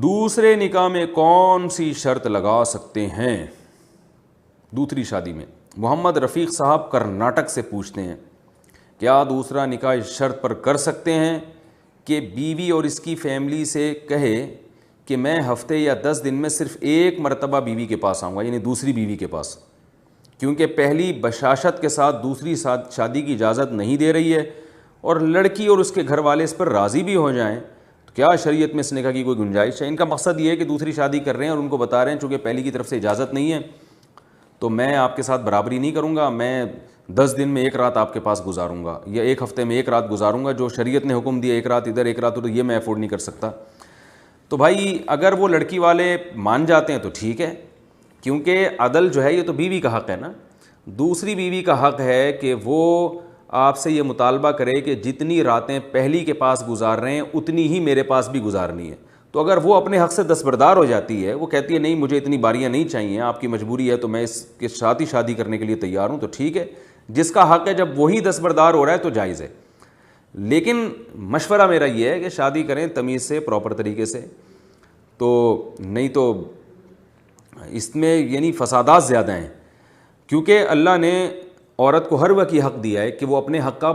دوسرے نکاح میں کون سی شرط لگا سکتے ہیں؟ دوسری شادی میں محمد رفیق صاحب کرناٹک سے پوچھتے ہیں، کیا دوسرا نکاح اس شرط پر کر سکتے ہیں کہ بیوی اور اس کی فیملی سے کہے کہ میں ہفتے یا 10 دن میں صرف ایک مرتبہ بیوی کے پاس آؤں گا، یعنی دوسری بیوی کے پاس، کیونکہ پہلی بشاشت کے ساتھ دوسری شادی کی اجازت نہیں دے رہی ہے اور لڑکی اور اس کے گھر والے اس پر راضی بھی ہو جائیں تو کیا شریعت میں اس نکاح کی کوئی گنجائش ہے؟ ان کا مقصد یہ ہے کہ دوسری شادی کر رہے ہیں اور ان کو بتا رہے ہیں چونکہ پہلی کی طرف سے اجازت نہیں ہے تو میں آپ کے ساتھ برابری نہیں کروں گا، میں 10 دن میں ایک رات آپ کے پاس گزاروں گا یا ایک ہفتے میں ایک رات گزاروں گا، جو شریعت نے حکم دیا ایک رات ادھر ایک رات ادھر، یہ میں افورڈ نہیں کر سکتا۔ تو بھائی اگر وہ لڑکی والے مان جاتے ہیں تو ٹھیک ہے، کیونکہ عدل جو ہے یہ تو بیوی کا حق ہے نا، دوسری بیوی کا حق ہے کہ وہ آپ سے یہ مطالبہ کرے کہ جتنی راتیں پہلی کے پاس گزار رہے ہیں اتنی ہی میرے پاس بھی گزارنی ہے۔ تو اگر وہ اپنے حق سے دستبردار ہو جاتی ہے، وہ کہتی ہے نہیں مجھے اتنی باریاں نہیں چاہیے، آپ کی مجبوری ہے تو میں اس کے ساتھ ہی شادی کرنے کے لیے تیار ہوں، تو ٹھیک ہے، جس کا حق ہے جب وہی دستبردار ہو رہا ہے تو جائز ہے۔ لیکن مشورہ میرا یہ ہے کہ شادی کریں تمیز سے، پراپر طریقے سے، تو نہیں تو اس میں یعنی فسادات زیادہ ہیں، کیونکہ اللہ نے عورت کو ہر وقت یہ حق دیا ہے کہ وہ اپنے حق کا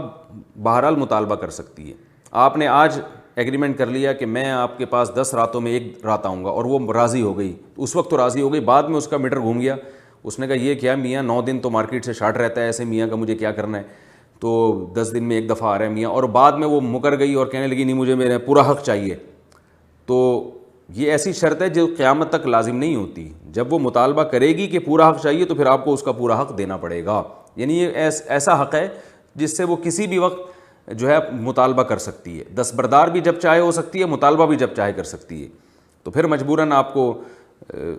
بہرحال مطالبہ کر سکتی ہے۔ آپ نے آج ایگریمنٹ کر لیا کہ میں آپ کے پاس 10 راتوں میں ایک رات آؤں گا اور وہ راضی ہو گئی، اس وقت تو راضی ہو گئی، بعد میں اس کا میٹر گھوم گیا، اس نے کہا یہ کیا میاں 9 دن تو مارکیٹ سے شارٹ رہتا ہے، ایسے میاں کا مجھے کیا کرنا ہے، تو 10 دن میں ایک دفعہ آ رہا ہے میاں، اور بعد میں وہ مکر گئی اور کہنے لگی نہیں مجھے میرا پورا حق چاہیے، تو یہ ایسی شرط ہے جو قیامت تک لازم نہیں ہوتی۔ جب وہ مطالبہ کرے گی کہ پورا حق چاہیے تو پھر آپ کو اس کا پورا حق دینا پڑے گا، یعنی یہ ایسا حق ہے جس سے وہ کسی بھی وقت جو ہے مطالبہ کر سکتی ہے، دستبردار بھی جب چاہے ہو سکتی ہے، مطالبہ بھی جب چاہے کر سکتی ہے، تو پھر مجبوراً آپ کو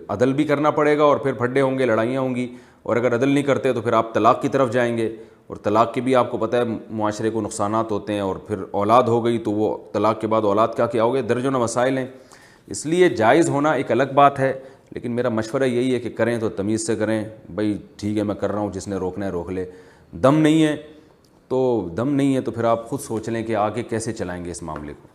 عدل بھی کرنا پڑے گا اور پھر پھڈے ہوں گے، لڑائیاں ہوں گی، اور اگر عدل نہیں کرتے تو پھر آپ طلاق کی طرف جائیں گے، اور طلاق کے بھی آپ کو پتہ ہے معاشرے کو نقصانات ہوتے ہیں، اور پھر اولاد ہو گئی تو وہ طلاق کے بعد اولاد کیا ہو گئے، درجنوں مسائل ہیں۔ اس لیے جائز ہونا ایک الگ بات ہے، لیکن میرا مشورہ یہی ہے کہ کریں تو تمیز سے کریں، بھائی ٹھیک ہے میں کر رہا ہوں، جس نے روکنا ہے روک لے، دم نہیں ہے تو پھر آپ خود سوچ لیں کہ آگے کیسے چلائیں گے اس معاملے کو۔